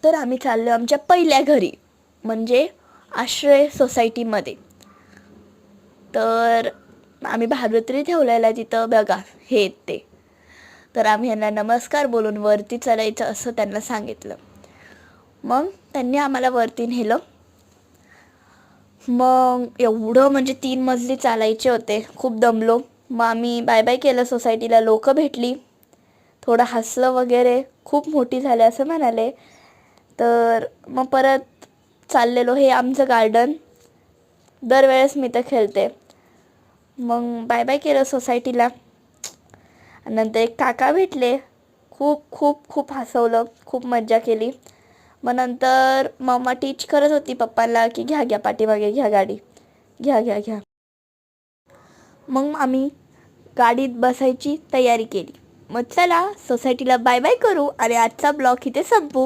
तर आम्ही चाललो आमच्या पहिल्या घरी, म्हणजे आश्रय सोसायटीमध्ये. तर आम्ही भागवत्री ठेवलेला तिथं बघा हे ते. तर आम्ही यांना नमस्कार बोलून वरती चढायचं असं त्यांना सांगितलं. मग त्यांनी आम्हाला वरती नेलं. मग एवढं म्हणजे 3 मजली चालायचे होते, खूप दमलो. मग आम्ही बाय बाय केलं सोसायटीला. लोक भेटली, थोडं हसलं वगैरे, खूप मोठी झाले असं म्हणाले. तर मग परत चाललेलो. हे आमचं गार्डन, दरवेळेस मी तर खेळते. मग बाय बाय केलं सोसायटीला. नंतर एक काका भेटले, खूप खूप खूप हसवलं, खूप मज्जा केली. मग नंतर मम्मा टीच करत होती पप्पाला की घ्या घ्या पाठीमागे घ्या गाडी, घ्या घ्या घ्या. मग आम्ही गाडीत बसायची तयारी केली. मग चला सोसायटीला बाय बाय करू आणि आजचा ब्लॉग इथे संपू.